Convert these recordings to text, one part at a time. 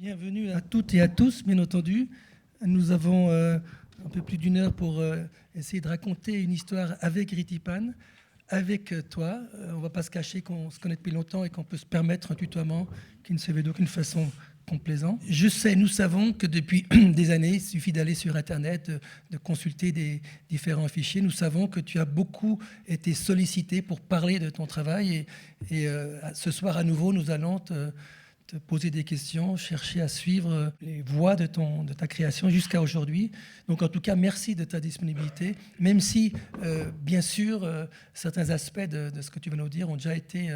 Bienvenue à toutes et à tous, bien entendu. Nous avons un peu plus d'une heure pour essayer de raconter une histoire avec Ritipan, avec toi. On ne va pas se cacher qu'on se connaît depuis longtemps et qu'on peut se permettre un tutoiement qui ne se fait d'aucune façon complaisant. Je sais, nous savons que depuis des années, il suffit d'aller sur Internet, de consulter des différents fichiers. Nous savons que tu as beaucoup été sollicité pour parler de ton travail et ce soir à nouveau, nous allons te poser des questions, chercher à suivre les voies de ta création jusqu'à aujourd'hui. Donc en tout cas, merci de ta disponibilité, même si, bien sûr, certains aspects de ce que tu vas nous dire ont déjà été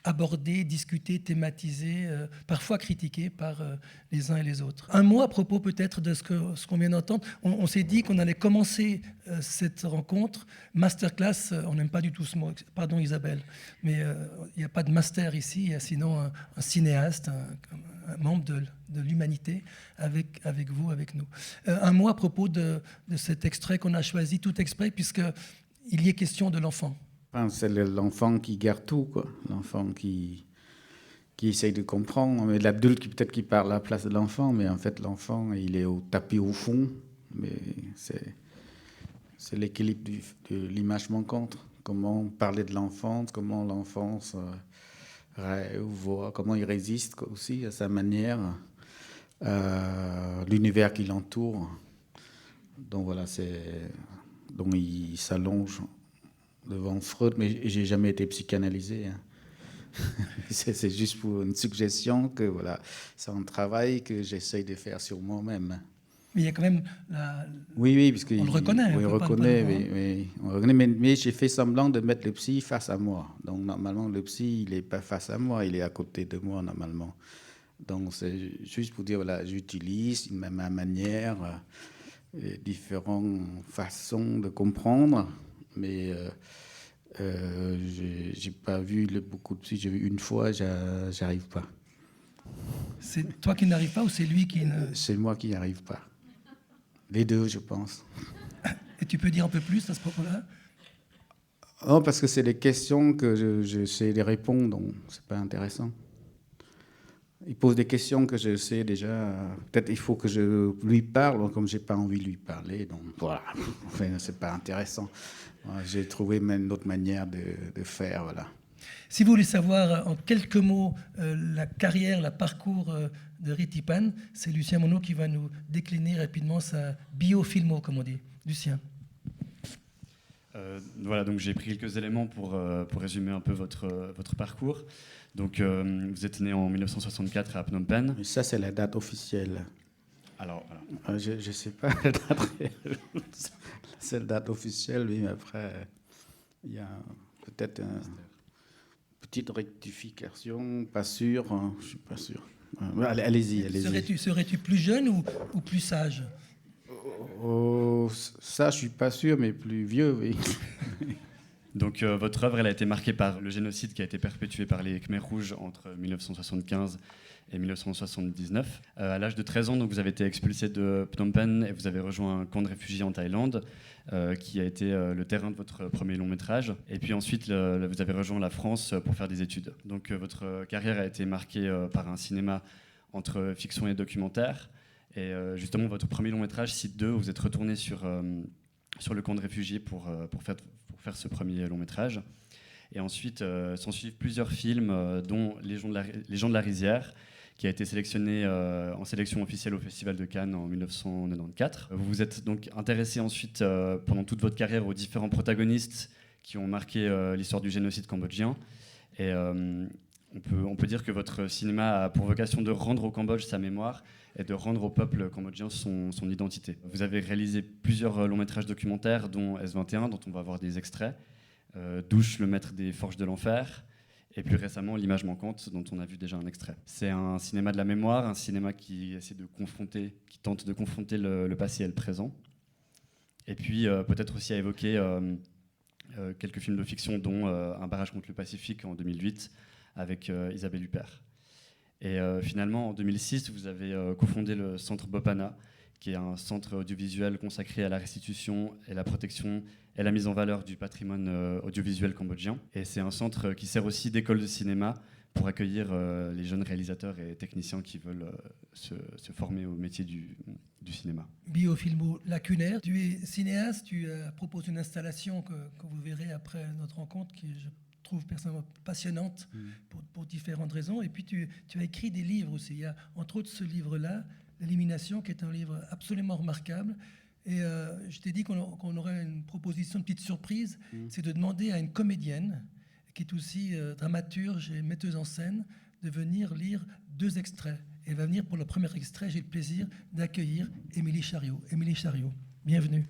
abordés, discutés, thématisés, parfois critiqués par les uns et les autres. Un mot à propos peut-être de ce qu'on vient d'entendre. On s'est dit qu'on allait commencer cette rencontre. Masterclass, on n'aime pas du tout ce mot, pardon Isabelle, mais il n'y a pas de master ici, il y a sinon un cinéaste, un membre de l'humanité avec vous, avec nous. Un mot à propos de cet extrait qu'on a choisi tout exprès, puisqu'il y est question de l'enfant. Enfin, c'est l'enfant qui garde tout, quoi. L'enfant qui essaye de comprendre. Mais l'adulte peut-être qui parle à la place de l'enfant, mais en fait l'enfant il est au tapis au fond. Mais c'est l'équilibre de l'image manquante. Comment parler de l'enfance, comment l'enfance voit, comment il résiste aussi à sa manière, l'univers qui l'entoure. Donc voilà, donc il s'allonge devant Freud, mais j'ai jamais été psychanalysé. Hein. C'est juste pour une suggestion que voilà, c'est un travail que j'essaye de faire sur moi-même. Mais il y a quand même oui, parce on le reconnaît. Oui, on reconnaît, mais j'ai fait semblant de mettre le psy face à moi. Donc normalement, le psy, il n'est pas face à moi, il est à côté de moi normalement. Donc c'est juste pour dire, voilà, j'utilise ma manière, différentes façons de comprendre, mais j'ai pas vu beaucoup de psy. J'ai vu une fois, j'arrive pas. C'est toi qui n'arrives pas ou c'est lui qui ne... C'est moi qui n'y arrive pas. Les deux, je pense. Et tu peux dire un peu plus à ce propos-là ? Non, parce que c'est des questions que je sais les répondre, donc c'est pas intéressant. Il pose des questions que je sais déjà. Peut-être il faut que je lui parle, comme j'ai pas envie de lui parler, donc voilà. Enfin, c'est pas intéressant. J'ai trouvé une autre manière de faire, voilà. Si vous voulez savoir en quelques mots la carrière, le parcours de Ritipan, c'est Lucien Monod qui va nous décliner rapidement sa biofilmo, comme on dit. Lucien. Voilà, donc j'ai pris quelques éléments pour résumer un peu votre parcours. Donc vous êtes né en 1964 à Phnom Penh. Mais ça, c'est la date officielle. Alors, voilà. Je ne sais pas la date réelle. C'est la date officielle, oui, mais après, il y a peut-être petite rectification, pas sûr, hein, je suis pas sûr. Allez-y. Serais-tu plus jeune ou plus sage ? Ça, je suis pas sûr, mais plus vieux, oui. Donc votre œuvre, elle a été marquée par le génocide qui a été perpétué par les Khmers rouges entre 1975 et 1979. À l'âge de 13 ans, donc, vous avez été expulsé de Phnom Penh et vous avez rejoint un camp de réfugiés en Thaïlande, qui a été le terrain de votre premier long métrage. Et puis ensuite, vous avez rejoint la France pour faire des études. Donc votre carrière a été marquée par un cinéma entre fiction et documentaire. Et justement, votre premier long métrage, Site 2, vous êtes retourné sur le camp de réfugiés pour faire ce premier long métrage. Et ensuite, s'en suivent plusieurs films, dont Les gens de la Rizière, qui a été sélectionné en sélection officielle au Festival de Cannes en 1994. Vous vous êtes donc intéressé ensuite, pendant toute votre carrière, aux différents protagonistes qui ont marqué l'histoire du génocide cambodgien. Et on peut dire que votre cinéma a pour vocation de rendre au Cambodge sa mémoire et de rendre au peuple cambodgien son identité. Vous avez réalisé plusieurs longs métrages documentaires, dont S21, dont on va voir des extraits, Douche, le maître des forges de l'enfer, et plus récemment L'image manquante, dont on a vu déjà un extrait. C'est un cinéma de la mémoire, un cinéma qui tente de confronter le passé et le présent. Et puis peut-être aussi à évoquer quelques films de fiction, dont Un barrage contre le Pacifique en 2008, avec Isabelle Huppert. Et finalement, en 2006, vous avez cofondé le Centre Bopana, qui est un centre audiovisuel consacré à la restitution et la protection et la mise en valeur du patrimoine audiovisuel cambodgien. Et c'est un centre qui sert aussi d'école de cinéma pour accueillir les jeunes réalisateurs et techniciens qui veulent se former au métier du cinéma. Biofilmo lacunaire. Tu es cinéaste, tu proposes une installation que vous verrez après notre rencontre, qui je trouve personnellement passionnante pour différentes raisons. Et puis tu as écrit des livres aussi. Il y a entre autres ce livre-là, L'élimination, qui est un livre absolument remarquable. Et je t'ai dit qu'on aurait une proposition, une petite surprise, c'est de demander à une comédienne, qui est aussi dramaturge et metteuse en scène, de venir lire 2 extraits. Elle va venir pour le premier extrait. J'ai le plaisir d'accueillir Émilie Chariot. Émilie Chariot, bienvenue.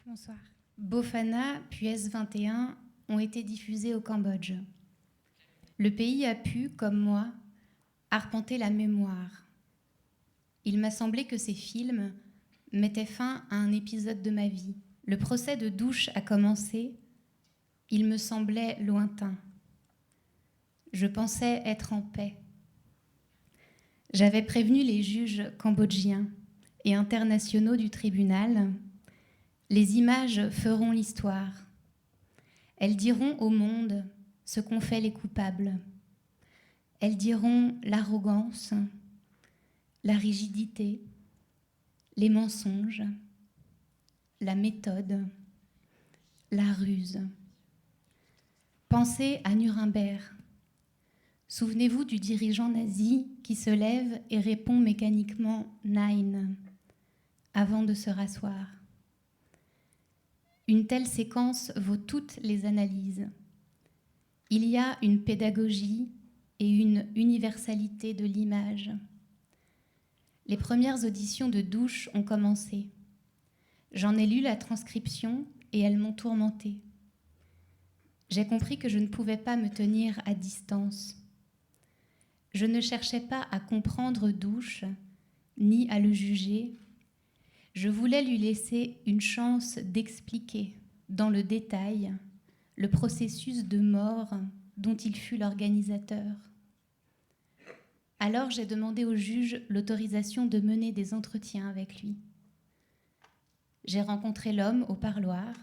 Bonsoir. Bofana puis S21 ont été diffusés au Cambodge. Le pays a pu, comme moi, arpenter la mémoire. Il m'a semblé que ces films mettaient fin à un épisode de ma vie. Le procès de Douche a commencé. Il me semblait lointain. Je pensais être en paix. J'avais prévenu les juges cambodgiens et internationaux du tribunal. Les images feront l'histoire. Elles diront au monde ce qu'ont fait les coupables. Elles diront l'arrogance, la rigidité, les mensonges, la méthode, la ruse. Pensez à Nuremberg. Souvenez-vous du dirigeant nazi qui se lève et répond mécaniquement « Nein » avant de se rasseoir. Une telle séquence vaut toutes les analyses. Il y a une pédagogie et une universalité de l'image. Les premières auditions de Douche ont commencé. J'en ai lu la transcription et elles m'ont tourmentée. J'ai compris que je ne pouvais pas me tenir à distance. Je ne cherchais pas à comprendre Douche, ni à le juger. Je voulais lui laisser une chance d'expliquer, dans le détail, le processus de mort dont il fut l'organisateur. Alors j'ai demandé au juge l'autorisation de mener des entretiens avec lui. J'ai rencontré l'homme au parloir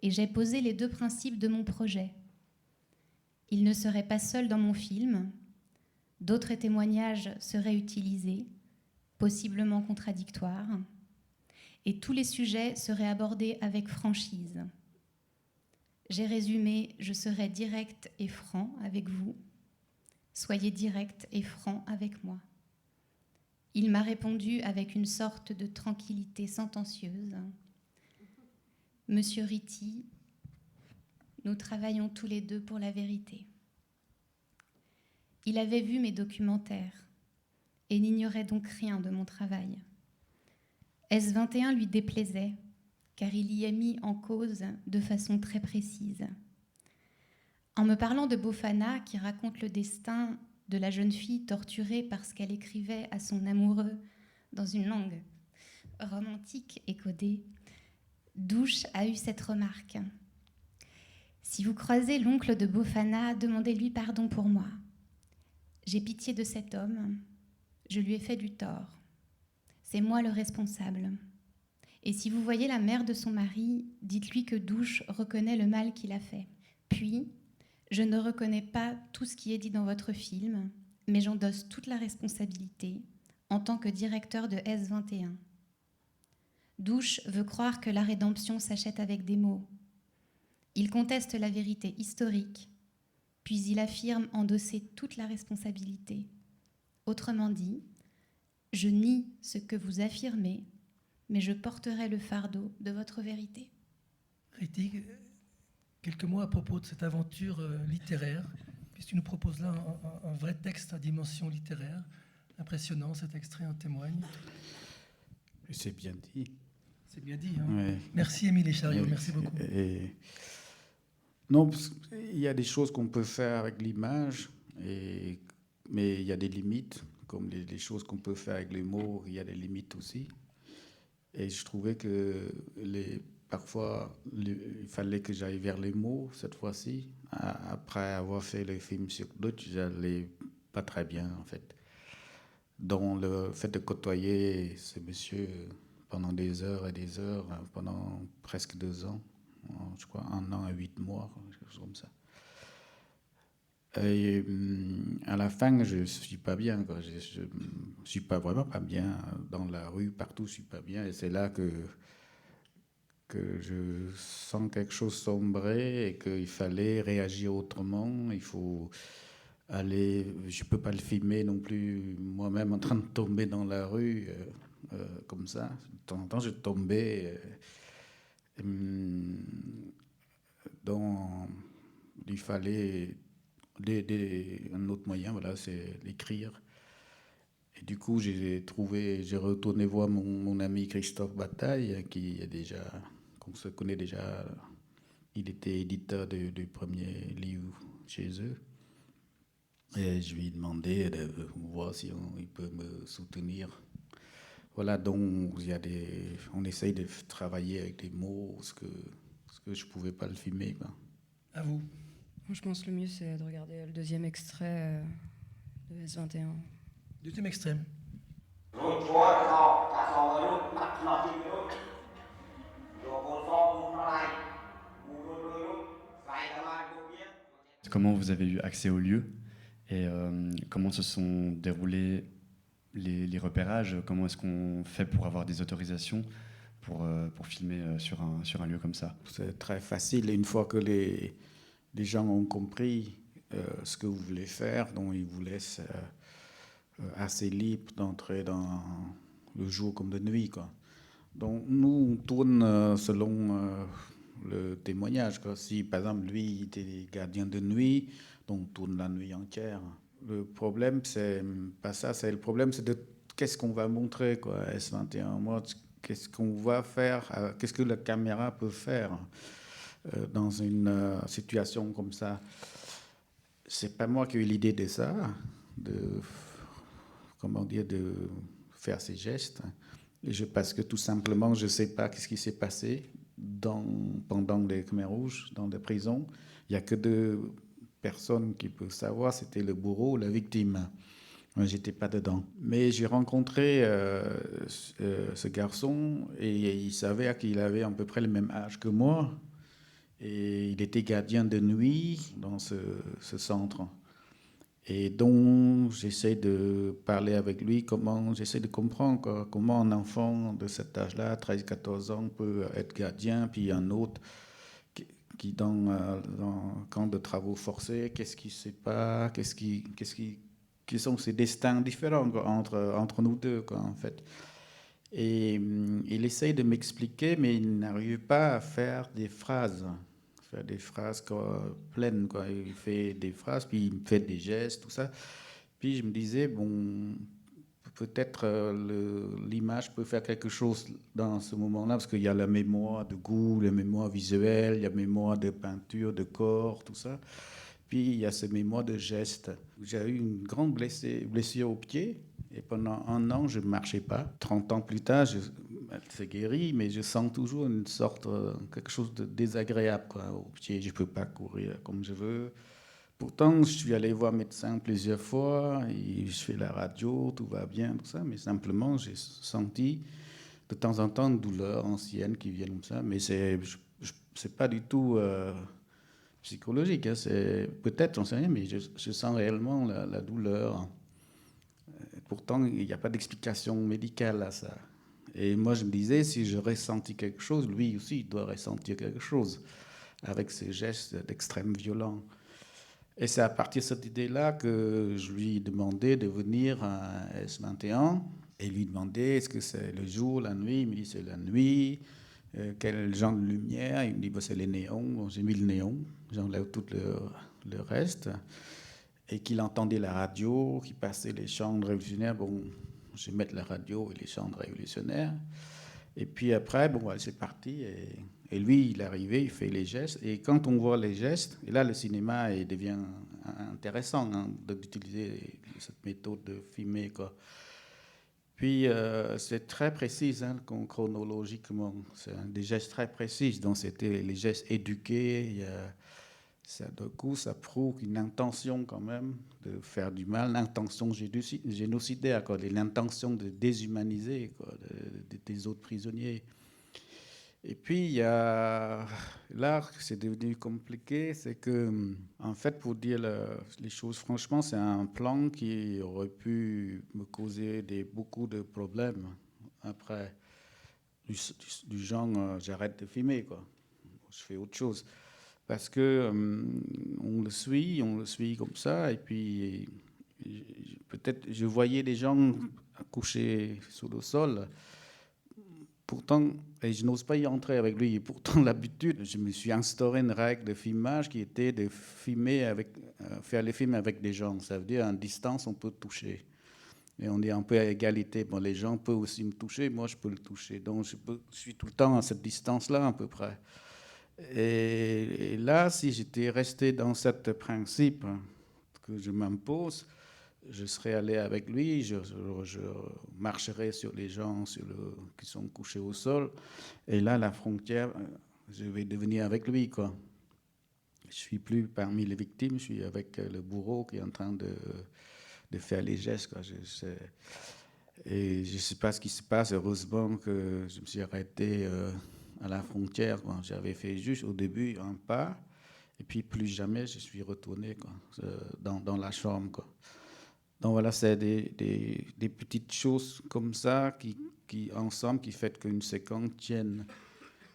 et j'ai posé les 2 principes de mon projet. Il ne serait pas seul dans mon film, d'autres témoignages seraient utilisés, possiblement contradictoires, et tous les sujets seraient abordés avec franchise. J'ai résumé « Je serai direct et franc avec vous. Soyez direct et franc avec moi. » Il m'a répondu avec une sorte de tranquillité sentencieuse. « Monsieur Ritty, nous travaillons tous les 2 pour la vérité. » Il avait vu mes documentaires et n'ignorait donc rien de mon travail. S21 lui déplaisait, car il y a mis en cause de façon très précise. En me parlant de Bofana, qui raconte le destin de la jeune fille torturée parce qu'elle écrivait à son amoureux dans une langue romantique et codée, Douche a eu cette remarque. « Si vous croisez l'oncle de Bofana, demandez-lui pardon pour moi. J'ai pitié de cet homme, je lui ai fait du tort. C'est moi le responsable. Et si vous voyez la mère de son mari, dites-lui que Douche reconnaît le mal qu'il a fait. Puis, je ne reconnais pas tout ce qui est dit dans votre film, mais j'endosse toute la responsabilité en tant que directeur de S21. Douche veut croire que la rédemption s'achète avec des mots. Il conteste la vérité historique, puis il affirme endosser toute la responsabilité. Autrement dit, je nie ce que vous affirmez, mais je porterai le fardeau de votre vérité. Ritty, quelques mots à propos de cette aventure littéraire, puisque tu nous proposes là un vrai texte à dimension littéraire. Impressionnant, cet extrait en témoigne. C'est bien dit. C'est bien dit. Hein. Ouais. Merci Émilie Chariot, merci beaucoup. Non, il y a des choses qu'on peut faire avec l'image, mais il y a des limites, comme les choses qu'on peut faire avec les mots, il y a des limites aussi. Et je trouvais que parfois, il fallait que j'aille vers les mots cette fois-ci. Après avoir fait le film sur d'autres, j'allais pas très bien, en fait. Dans le fait de côtoyer ce monsieur pendant des heures et des heures, pendant presque 2 ans, je crois 1 an et 8 mois, quelque chose comme ça. Et à la fin, je suis pas bien, quoi. Je suis pas vraiment pas bien dans la rue, partout, je suis pas bien. Et c'est là que je sens quelque chose sombrer et qu'il fallait réagir autrement. Il faut aller, je peux pas le filmer non plus moi-même en train de tomber dans la rue comme ça. De temps en temps, je tombais. Donc, il fallait un autre moyen, voilà, c'est l'écrire. Et du coup, j'ai retourné voir mon ami Christophe Bataille, qui est déjà, qu'on se connaît déjà. Il était éditeur du premier livre chez eux. Et je lui ai demandé de voir si il peut me soutenir. Voilà, donc on essaye de travailler avec des mots, ce que je ne pouvais pas le filmer, quoi. À vous. Je pense que le mieux, c'est de regarder le deuxième extrait de S21. Deuxième extrême. Comment vous avez eu accès au lieu et comment se sont déroulés les repérages? Comment est-ce qu'on fait pour avoir des autorisations pour filmer sur un lieu comme ça? C'est très facile. Une fois que les gens ont compris ce que vous voulez faire, donc ils vous laissent assez libre d'entrer dans le jour comme de nuit, quoi. Donc nous, on tourne selon le témoignage, quoi. Si par exemple lui il était gardien de nuit, donc on tourne la nuit entière. Le problème c'est pas ça, c'est le problème c'est de qu'est-ce qu'on va montrer, quoi. S21, moi, qu'est-ce qu'on va faire, qu'est-ce que la caméra peut faire dans une situation comme ça. C'est pas moi qui ai eu l'idée de ça, de faire ces gestes. Parce que tout simplement, je ne sais pas ce qui s'est passé pendant les Khmers rouges, dans des prisons. Il n'y a que 2 personnes qui peuvent savoir, c'était le bourreau ou la victime. Moi, je n'étais pas dedans. Mais j'ai rencontré ce garçon et il savait qu'il avait à peu près le même âge que moi. Et il était gardien de nuit dans ce centre. Et donc, j'essaie de parler avec lui, j'essaie de comprendre comment un enfant de cet âge-là, 13-14 ans, peut être gardien, puis un autre qui dans un camp de travaux forcés, qu'est-ce qui ne sait pas, qui sont ces destins différents, quoi, entre nous deux, quoi, en fait. Et il essaye de m'expliquer, mais il n'arrive pas à faire des phrases pleines, quoi. Il fait des phrases, puis il fait des gestes, tout ça. Puis je me disais, bon, peut-être l'image peut faire quelque chose dans ce moment-là, parce qu'il y a la mémoire de goût, la mémoire visuelle, il y a la mémoire de peinture, de corps, tout ça. Puis il y a cette mémoire de gestes. J'ai eu une grande blessure au pied, et pendant 1 an, je ne marchais pas. 30 ans plus tard, c'est guéri, mais je sens toujours une sorte, quelque chose de désagréable, quoi, au pied. Je ne peux pas courir comme je veux. Pourtant, je suis allé voir médecin plusieurs fois, et je fais la radio, tout va bien, tout ça, mais simplement, j'ai senti de temps en temps une douleur ancienne qui vient comme ça, mais c'est pas du tout psychologique, hein. C'est peut-être, j'en sais rien, mais je sens réellement la douleur. Pourtant, il n'y a pas d'explication médicale à ça. Et moi, je me disais, si je ressentis quelque chose, lui aussi, il doit ressentir quelque chose avec ces gestes d'extrême violence. Et c'est à partir de cette idée-là que je lui ai demandé de venir à S21 et lui demander est-ce que c'est le jour, la nuit. Il me dit c'est la nuit. Quel genre de lumière? Il me dit bah, c'est les néons. Bon, j'ai mis le néon, j'enlève tout le reste. Et qu'il entendait la radio, qu'il passait les chants révolutionnaires. Bon, je vais mettre la radio et les chants révolutionnaires. Et puis après, bon, c'est parti. Et lui, il est arrivé, il fait les gestes. Et quand on voit les gestes, et là, le cinéma devient intéressant, hein, d'utiliser cette méthode de filmer, quoi. Puis, c'est très précis, hein, chronologiquement. C'est des gestes très précis. Donc, c'était les gestes éduqués. Ça, de coup, ça prouve une intention quand même de faire du mal, l'intention génocidaire, quoi, l'intention de déshumaniser quoi, des autres prisonniers. Et puis, il y a là, c'est devenu compliqué, c'est que, en fait, pour dire les choses franchement, c'est un plan qui aurait pu me causer beaucoup de problèmes après, du genre, j'arrête de filmer, quoi. Je fais autre chose. Parce que on le suit comme ça, et puis peut-être je voyais des gens couchés sous le sol. Pourtant, et je n'ose pas y entrer avec lui. Et pourtant, l'habitude, je me suis instauré une règle de filmage qui était de filmer faire les films avec des gens. Ça veut dire à distance, on peut toucher. Et on est un peu à égalité. Bon, les gens peuvent aussi me toucher, moi je peux le toucher. Donc je suis tout le temps à cette distance-là à peu près. Et là, si j'étais resté dans ce principe que je m'impose, je serais allé avec lui, je marcherais sur les gens qui sont couchés au sol. Et là, la frontière, je vais devenir avec lui, quoi. Je ne suis plus parmi les victimes, je suis avec le bourreau qui est en train de faire les gestes, quoi. Et je ne sais pas ce qui se passe. Heureusement que je me suis arrêté à la frontière. Bon, j'avais fait juste au début un pas, et puis plus jamais je suis retourné quoi, dans la chambre. Quoi. Donc voilà, c'est des petites choses comme ça qui ensemble qui fait qu'une séquence tienne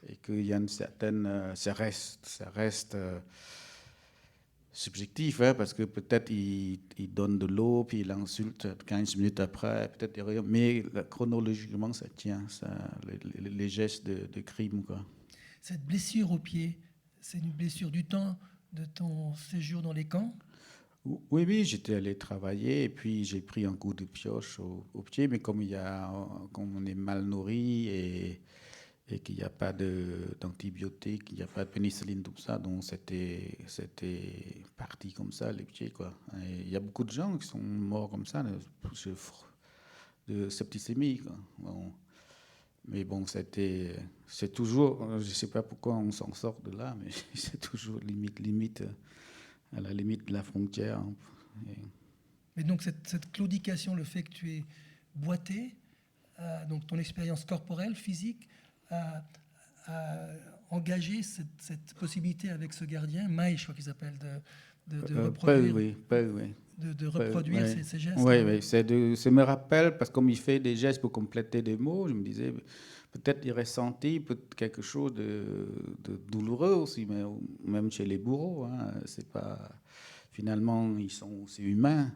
et qu'il y a une certaine... ça reste subjectif, hein, parce que peut-être il donne de l'eau, puis il insulte 15 minutes après, peut-être rien, mais chronologiquement ça tient, les gestes de crime. Quoi. Cette blessure au pied, c'est une blessure du temps de ton séjour dans les camps? Oui, j'étais allé travailler et puis j'ai pris un coup de pioche au pied, mais comme on est mal nourri et qu'il n'y a pas d'antibiotiques, il n'y a pas de pénicilline, tout ça, donc c'était parti comme ça, les pieds, quoi. Et il y a beaucoup de gens qui sont morts comme ça, de septicémie, quoi. Bon. Mais bon, c'est toujours, je ne sais pas pourquoi on s'en sort de là, mais c'est toujours limite, à la limite de la frontière. Et... Mais donc cette claudication, le fait que tu es boité, donc ton expérience corporelle, physique, a engagé cette possibilité avec ce gardien, Maï, je crois qu'il s'appelle, de reproduire, oui. de reproduire Ouais. ces gestes. Oui, ça me rappelle, parce que comme il fait des gestes pour compléter des mots, je me disais, peut-être il ressentit quelque chose de douloureux aussi, mais même chez les bourreaux. Hein, c'est pas... Finalement, ils sont aussi humains.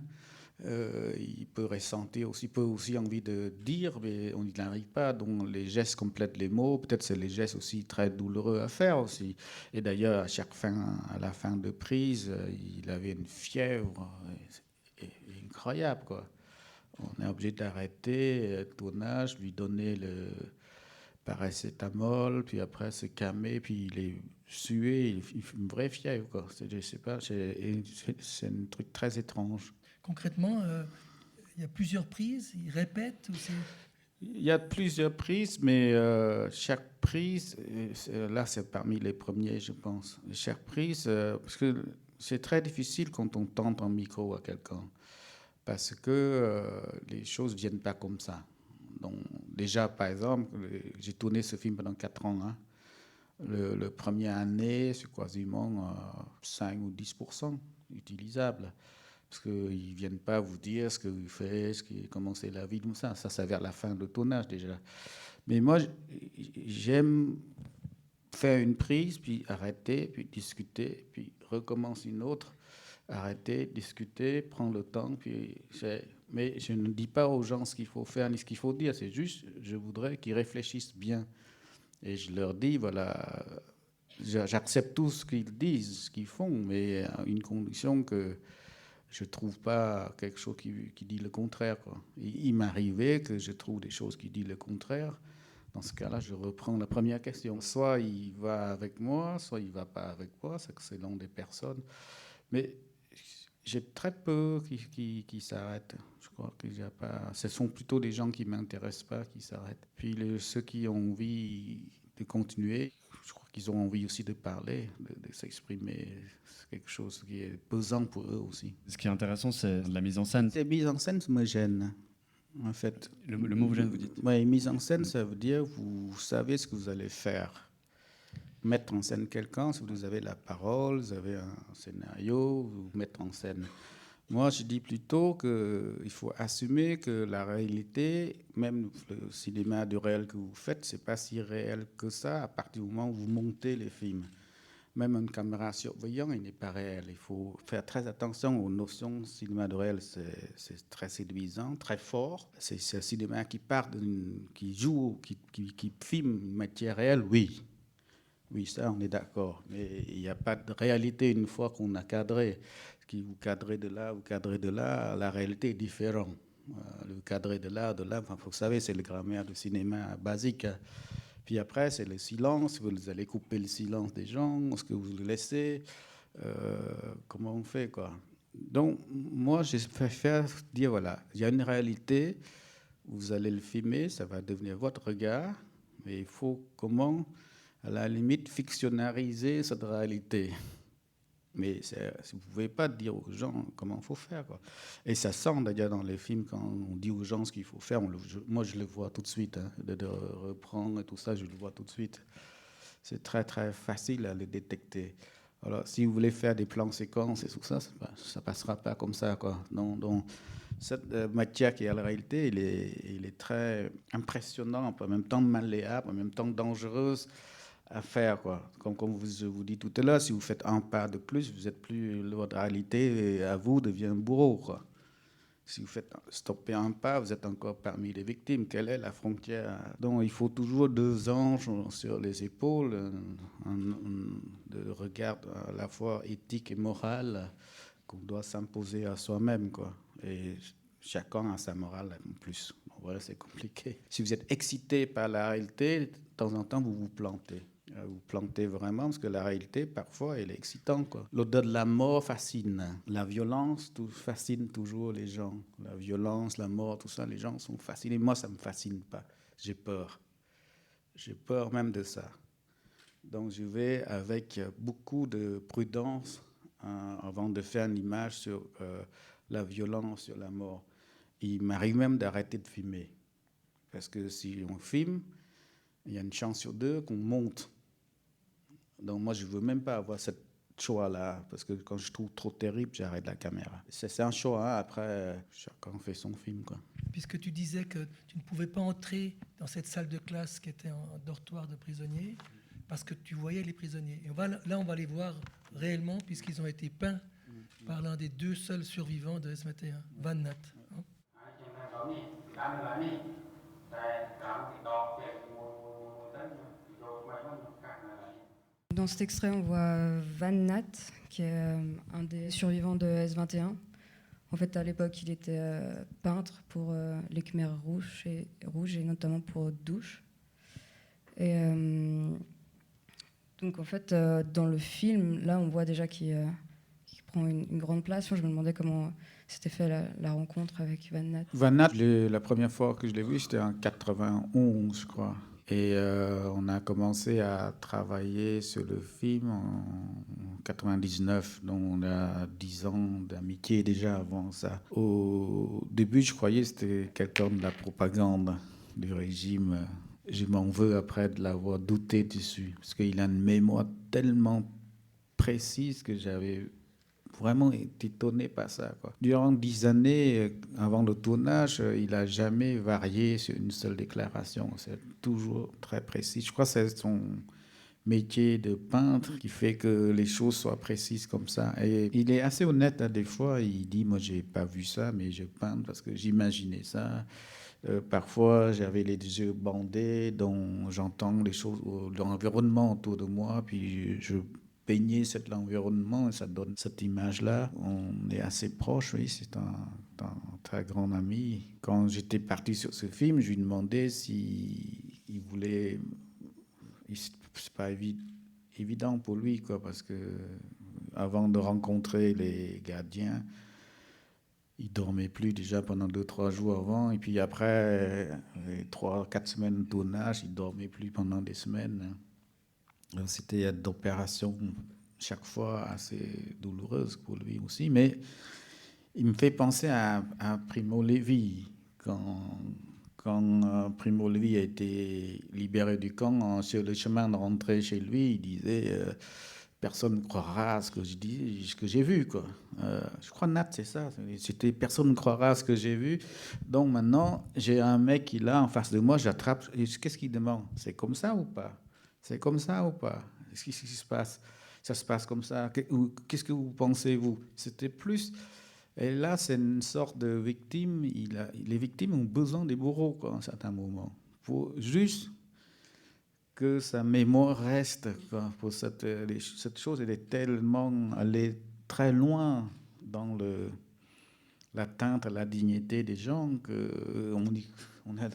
Il peut ressentir aussi, peut aussi envie de dire, mais on n'y arrive pas. Donc les gestes complètent les mots. Peut-être c'est les gestes aussi très douloureux à faire aussi. Et d'ailleurs, à la fin de prise, il avait une fièvre incroyable, quoi. On est obligé d'arrêter le tournage, lui donner le paracétamol, puis après se calmer, puis il est sué, il fait une vraie fièvre, quoi. Je sais pas, c'est un truc très étrange. Concrètement, il y a plusieurs prises, il répète aussi. Il y a plusieurs prises, mais chaque prise, là c'est parmi les premiers, je pense. Chaque prise, parce que c'est très difficile quand on tente un micro à quelqu'un, parce que les choses ne viennent pas comme ça. Donc, déjà, par exemple, j'ai tourné ce film pendant 4 ans. Hein. Le première année, c'est quasiment 5 ou 10% utilisable. Parce qu'ils ne viennent pas vous dire ce que vous faites, comment c'est la vie, tout ça. Ça, c'est vers la fin de tournage déjà. Mais moi, j'aime faire une prise, puis arrêter, puis discuter, puis recommencer une autre, arrêter, discuter, prendre le temps. Mais je ne dis pas aux gens ce qu'il faut faire ni ce qu'il faut dire. C'est juste, je voudrais qu'ils réfléchissent bien. Et je leur dis, voilà, j'accepte tout ce qu'ils disent, ce qu'ils font, mais à une condition que je ne trouve pas quelque chose qui dit le contraire. Quoi. Il m'arrivait que je trouve des choses qui disent le contraire. Dans ce cas-là, je reprends la première question. Soit il va avec moi, soit il ne va pas avec moi, c'est selon des personnes. Mais j'ai très peu qui s'arrêtent. Je crois que y a pas... Ce sont plutôt des gens qui ne m'intéressent pas qui s'arrêtent. Puis ceux qui ont envie de continuer, je crois qu'ils ont envie aussi de parler, de s'exprimer. C'est quelque chose qui est pesant pour eux aussi. Ce qui est intéressant, c'est la mise en scène. Ces mises en scène me gênent, en fait. Le mot vous gêne, vous dites? Oui, mise en scène, ça veut dire vous savez ce que vous allez faire. Mettre en scène quelqu'un, si vous avez la parole, vous avez un scénario, vous mettre en scène. Moi, je dis plutôt qu'il faut assumer que la réalité, même le cinéma du réel que vous faites, c'est pas si réel que ça à partir du moment où vous montez les films. Même une caméra surveillante, il n'est pas réel. Il faut faire très attention aux notions de cinéma du réel. C'est très séduisant, très fort. C'est un cinéma qui part, qui joue, qui filme une matière réelle, oui. Oui, ça, on est d'accord. Mais il n'y a pas de réalité une fois qu'on a cadré. Si vous cadrez de là, vous cadrez de là, la réalité est différente. Le cadré de là, enfin, vous savez, c'est le grammaire du cinéma basique. Puis après, c'est le silence. Vous allez couper le silence des gens. Est-ce que vous le laissez comment on fait, quoi? Donc, moi, je préfère dire, voilà, il y a une réalité. Vous allez le filmer, ça va devenir votre regard. Mais il faut comment, à la limite, fictionnariser cette réalité. Mais vous ne pouvez pas dire aux gens comment il faut faire, quoi. Et ça sent d'ailleurs dans les films, quand on dit aux gens ce qu'il faut faire, moi je le vois tout de suite, hein, de reprendre et tout ça, je le vois tout de suite. C'est très très facile à le détecter. Alors si vous voulez faire des plans séquences et tout ça, ça ne passera pas comme ça, quoi. Donc cette matière qui est la réalité, il est très impressionnant, en même temps malléable, en même temps dangereuse à faire, quoi. Comme je vous dis tout à l'heure, si vous faites un pas de plus, vous êtes plus, votre réalité à vous devient bourreau, quoi. Si vous faites stopper un pas, vous êtes encore parmi les victimes. Quelle est la frontière? Donc il faut toujours deux anges sur les épaules, de regard à la fois éthique et moral qu'on doit s'imposer à soi-même, quoi. Et chacun a sa morale en plus. Bon, voilà, c'est compliqué. Si vous êtes excité par la réalité, de temps en temps, vous vous plantez. Vous plantez vraiment, parce que la réalité, parfois, elle est excitante, quoi. L'odeur de la mort fascine. La violence fascine toujours les gens. La violence, la mort, tout ça, les gens sont fascinés. Moi, ça ne me fascine pas. J'ai peur. J'ai peur même de ça. Donc, je vais avec beaucoup de prudence avant de faire une image sur la violence, sur la mort. Il m'arrive même d'arrêter de filmer. Parce que si on filme, il y a une chance sur deux qu'on monte. Donc moi, je ne veux même pas avoir cette choix-là, parce que quand je trouve trop terrible, j'arrête la caméra. C'est un choix, hein. Après, chacun fait son film, quoi. Puisque tu disais que tu ne pouvais pas entrer dans cette salle de classe qui était un dortoir de prisonniers, parce que tu voyais les prisonniers. Et on va les voir réellement, puisqu'ils ont été peints par l'un des deux seuls survivants de S21, Van Nat. Hein. Dans cet extrait, on voit Van Nat, qui est un des survivants de S21. En fait, à l'époque, il était peintre pour les Khmers rouges et notamment pour Douche. Et donc, en fait, dans le film, là, on voit déjà qu'il prend une grande place. Je me demandais comment s'était fait la rencontre avec Van Nat. Van Nat, la première fois que je l'ai vu, c'était en 91, je crois. Et on a commencé à travailler sur le film en 99, donc on a 10 ans d'amitié déjà avant ça. Au début, je croyais que c'était quelqu'un de la propagande du régime. Je m'en veux après de l'avoir douté dessus, parce qu'il a une mémoire tellement précise que j'avais vraiment été étonné par ça, quoi. Durant 10 années, avant le tournage, il n'a jamais varié sur une seule déclaration. C'est toujours très précis. Je crois que c'est son métier de peintre qui fait que les choses soient précises comme ça. Et il est assez honnête, hein, des fois. Il dit, moi, j'ai pas vu ça, mais je peins parce que j'imaginais ça. Parfois, j'avais les yeux bandés, dont j'entends les choses, l'environnement autour de moi, puis je peigner cet environnement et ça donne cette image-là. On est assez proches, oui, c'est un très grand ami. Quand j'étais parti sur ce film, je lui demandais s'il voulait... C'est pas évident pour lui, quoi, parce que avant de rencontrer les gardiens, il dormait plus déjà pendant 2-3 jours avant, et puis après 3-4 semaines de tournage, il dormait plus pendant des semaines. C'était une opération chaque fois assez douloureuse pour lui aussi, mais il me fait penser à Primo Levi. Quand Primo Levi a été libéré du camp, sur le chemin de rentrer chez lui, il disait personne ne croira à ce que je dis, ce que j'ai vu, quoi. Je crois Nat, c'est ça. C'était personne ne croira à ce que j'ai vu. Donc maintenant, j'ai un mec qui est là en face de moi, j'attrape. Qu'est-ce qu'il demande? C'est comme ça ou pas? C'est comme ça ou pas? Qu'est-ce qui se passe? Ça se passe comme ça? Qu'est-ce que vous pensez, vous? C'était plus. Et là, c'est une sorte de victime. Les victimes ont besoin des bourreaux, quoi, à un certain moment. Pour juste que sa mémoire reste, quoi. Pour cette chose, elle est tellement allée très loin dans l'atteinte à la dignité des gens que on a,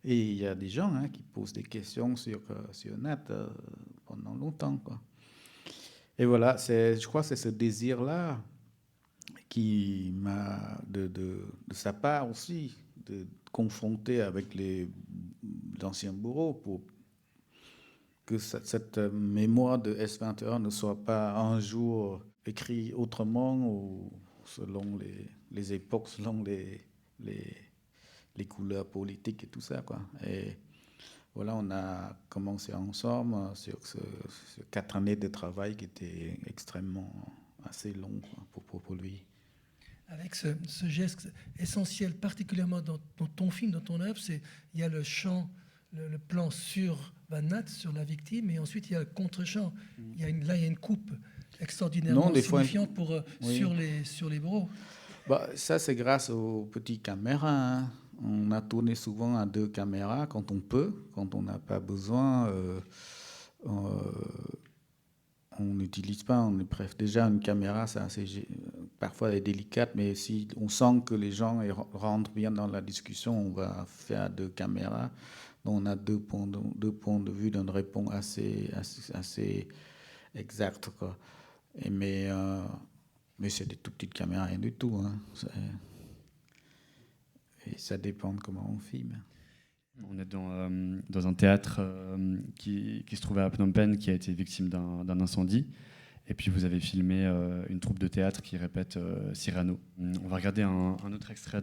et il y a des gens qui posent des questions sur Nat pendant longtemps, quoi. Et voilà, je crois que c'est ce désir-là qui m'a, de sa part aussi, de confronter avec les anciens bourreaux pour que cette mémoire de S21 ne soit pas un jour écrite autrement ou selon les époques, selon les couleurs politiques et tout ça, quoi. Et voilà, on a commencé ensemble sur ces 4 années de travail qui étaient extrêmement assez longs, quoi, pour lui. Avec ce geste essentiel, particulièrement dans ton film, dans ton œuvre, il y a le chant, le plan sur Van Nat, sur la victime, et ensuite il y a le contre-champ. Là, il y a une coupe extraordinairement Non, des fois, signifiante oui. sur les bourreaux. Bah, ça, c'est grâce aux petites caméras, hein. On a tourné souvent à 2 caméras quand on peut, quand on n'a pas besoin. Euh, on n'utilise pas, déjà une caméra, parfois elle est délicate, mais si on sent que les gens rentrent bien dans la discussion, on va faire 2 caméras. Donc on a deux points de vue d'une réponse assez exacte, quoi. Mais c'est des tout petites caméras, rien du tout, hein. Et ça dépend de comment on filme. On est dans un théâtre qui se trouvait à Phnom Penh, qui a été victime d'un incendie. Et puis vous avez filmé une troupe de théâtre qui répète Cyrano. On va regarder un autre extrait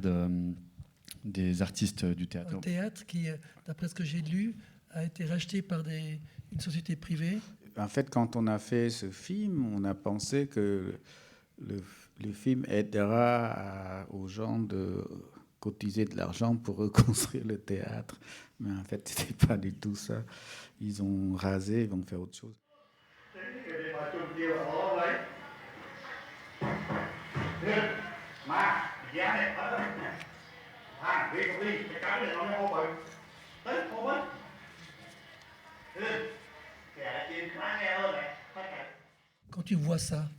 des artistes du théâtre. Un théâtre qui, d'après ce que j'ai lu, a été racheté par une société privée. En fait, quand on a fait ce film, on a pensé que le film aidera aux gens de cotiser de l'argent pour reconstruire le théâtre. Mais en fait, c'était pas du tout ça. Ils ont rasé, ils vont faire autre chose. Quand tu vois ça,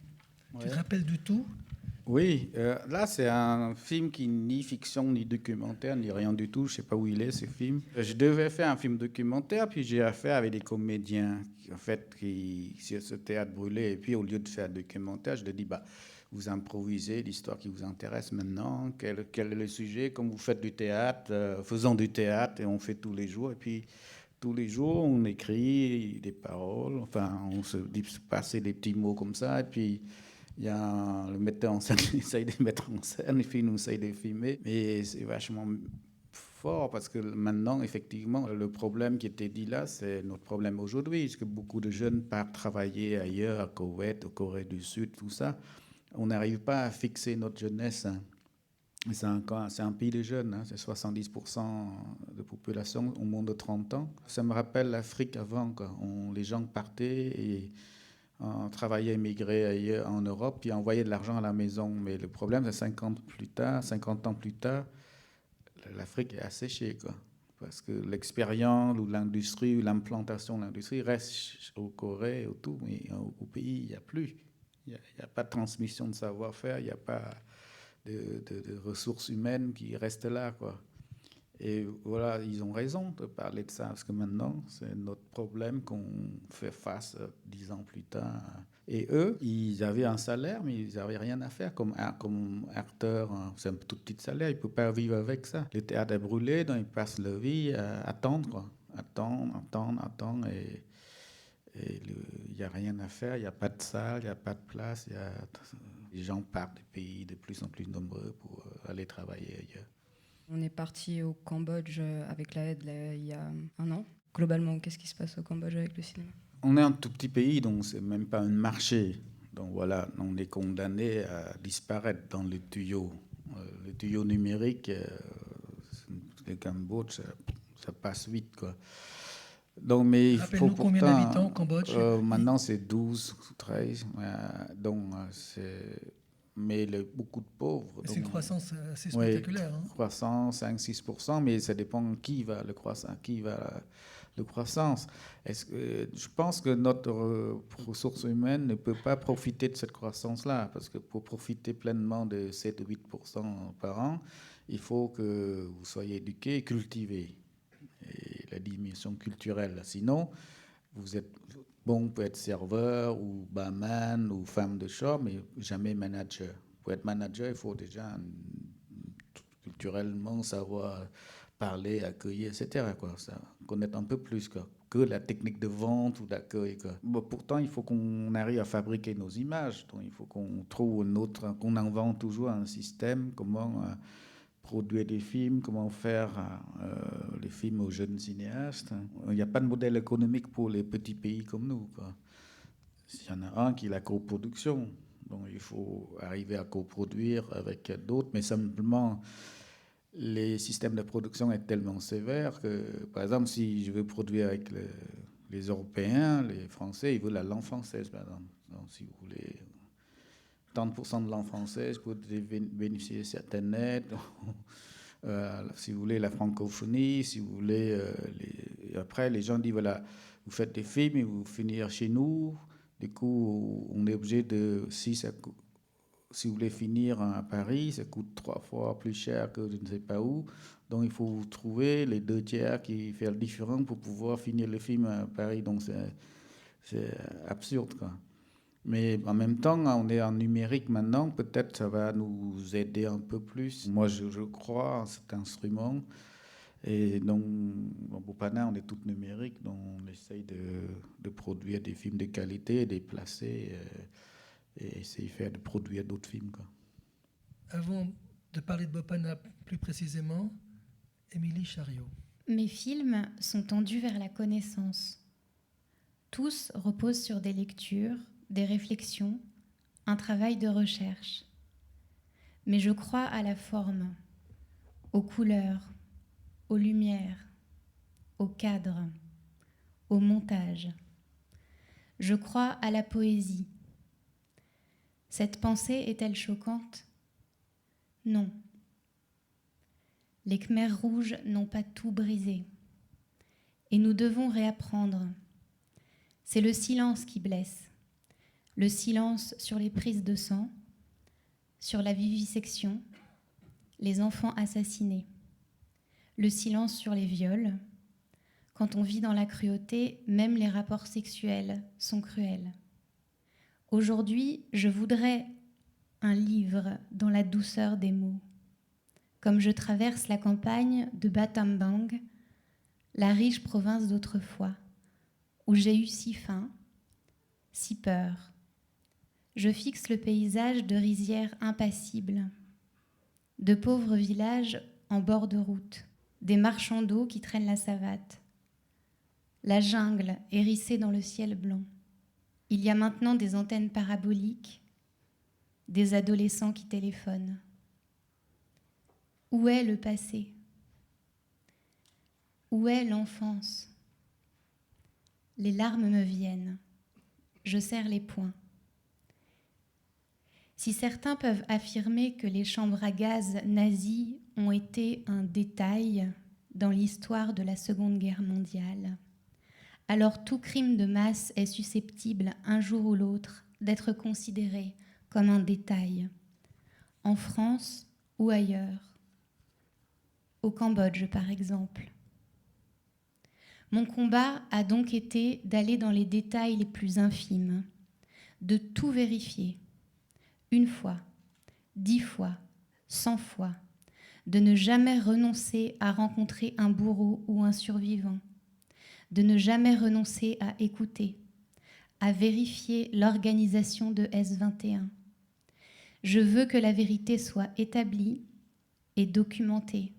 tu te rappelles du tout? Oui, là c'est un film qui ni fiction, ni documentaire, ni rien du tout. Je sais pas où il est ce film. Je devais faire un film documentaire, puis j'ai affaire avec des comédiens en fait qui sur ce théâtre brûlé. Et puis au lieu de faire un documentaire, je leur dis vous improvisez l'histoire qui vous intéresse maintenant. Quel est le sujet? Comme vous faites du théâtre, faisons du théâtre et on fait tous les jours. Et puis tous les jours on écrit des paroles. Enfin, on se dit passer des petits mots comme ça. Et puis il y a le metteur en scène qui essaye de mettre en scène, et puis nous essaye de filmer. Mais c'est vachement fort parce que maintenant, effectivement, le problème qui était dit là, c'est notre problème aujourd'hui. Parce que beaucoup de jeunes partent travailler ailleurs, à Koweït, au Corée du Sud, tout ça. On n'arrive pas à fixer notre jeunesse, hein. C'est un pays de jeunes, hein. C'est 70% de population au moins de 30 ans. Ça me rappelle l'Afrique avant, quoi. Les gens partaient et travailler, émigrer ailleurs en Europe, puis envoyer de l'argent à la maison. Mais le problème, c'est 50 ans plus tard, l'Afrique est asséchée, quoi. Parce que l'expérience ou l'industrie ou l'implantation de l'industrie reste au Corée, au tout, mais au pays, il n'y a plus. Il n'y a pas de transmission de savoir-faire, il n'y a pas de ressources humaines qui restent là, quoi. Et voilà, ils ont raison de parler de ça, parce que maintenant, c'est notre problème qu'on fait face 10 ans plus tard. Et eux, ils avaient un salaire, mais ils n'avaient rien à faire comme acteur. Hein. C'est un tout petit salaire, ils ne peuvent pas vivre avec ça. Le théâtre est brûlé, donc ils passent leur vie à attendre, quoi. Attendre. Il n'y a rien à faire, il n'y a pas de salle, il n'y a pas de place. Les gens partent des pays de plus en plus nombreux pour aller travailler ailleurs. On est parti au Cambodge avec la aide il y a 1 an. Globalement, qu'est-ce qui se passe au Cambodge avec le cinéma? On est un tout petit pays, donc c'est même pas un marché. Donc voilà, on est condamné à disparaître dans le tuyau. Le tuyau numérique, le Cambodge, ça passe vite, quoi. Donc, mais il faut Rappelle-nous combien pourtant, d'habitants au Cambodge? maintenant, c'est 12, 13. Mais beaucoup de pauvres. C'est une donc, croissance assez oui, spectaculaire. Hein. croissance 5-6%, mais ça dépend qui va le croissance. Je pense que notre ressource humaine ne peut pas profiter de cette croissance-là, parce que pour profiter pleinement de 7-8% par an, il faut que vous soyez éduqués et cultivés. Et la dimension culturelle. Sinon, vous êtes bon pour être serveur ou barman ou femme de chambre, mais jamais manager. Pour être manager, il faut déjà culturellement savoir parler, accueillir, etc. Quoi. Ça, connaître un peu plus que la technique de vente ou d'accueil. Bon, pourtant, il faut qu'on arrive à fabriquer nos images. Donc, il faut qu'on trouve qu'on invente toujours un système, comment produire des films, comment faire les films aux jeunes cinéastes. Il n'y a pas de modèle économique pour les petits pays comme nous, quoi. Il y en a un qui est la coproduction. Donc il faut arriver à coproduire avec d'autres, mais simplement les systèmes de production sont tellement sévères que, par exemple, si je veux produire avec les Européens, les Français, ils veulent la langue française, par exemple. Donc si vous voulez 30% de langue française pour bénéficier de certaines aides. Si vous voulez la francophonie, si vous voulez... Après, les gens disent, voilà, vous faites des films et vous finissez chez nous. Du coup, on est obligé de... Si vous voulez finir à Paris, ça coûte 3 fois plus cher que je ne sais pas où. Donc, il faut trouver les 2 tiers qui font le différent pour pouvoir finir le film à Paris. Donc, c'est absurde, quoi. Mais en même temps, on est en numérique maintenant, peut-être ça va nous aider un peu plus. Moi, je crois en cet instrument. Et donc, au Bopana, on est tout numérique, donc on essaye de produire des films de qualité, de les placer et essayer de produire d'autres films, quoi. Avant de parler de Bopana plus précisément, Émilie Chariot. Mes films sont tendus vers la connaissance. Tous reposent sur des lectures, des réflexions, un travail de recherche. Mais je crois à la forme, aux couleurs, aux lumières, au cadre, au montage. Je crois à la poésie. Cette pensée est-elle choquante? Non. Les Khmers rouges n'ont pas tout brisé. Et nous devons réapprendre. C'est le silence qui blesse. Le silence sur les prises de sang, sur la vivisection, les enfants assassinés. Le silence sur les viols. Quand on vit dans la cruauté, même les rapports sexuels sont cruels. Aujourd'hui, je voudrais un livre dans la douceur des mots. Comme je traverse la campagne de Battambang, la riche province d'autrefois, où j'ai eu si faim, si peur. Je fixe le paysage de rizières impassibles, de pauvres villages en bord de route, des marchands d'eau qui traînent la savate, la jungle hérissée dans le ciel blanc. Il y a maintenant des antennes paraboliques, des adolescents qui téléphonent. Où est le passé? Où est l'enfance? Les larmes me viennent. Je serre les poings. Si certains peuvent affirmer que les chambres à gaz nazies ont été un détail dans l'histoire de la Seconde Guerre mondiale, alors tout crime de masse est susceptible, un jour ou l'autre, d'être considéré comme un détail, en France ou ailleurs, au Cambodge par exemple. Mon combat a donc été d'aller dans les détails les plus infimes, de tout vérifier, 1 fois, 10 fois, 100 fois, de ne jamais renoncer à rencontrer un bourreau ou un survivant, de ne jamais renoncer à écouter, à vérifier l'organisation de S21. Je veux que la vérité soit établie et documentée.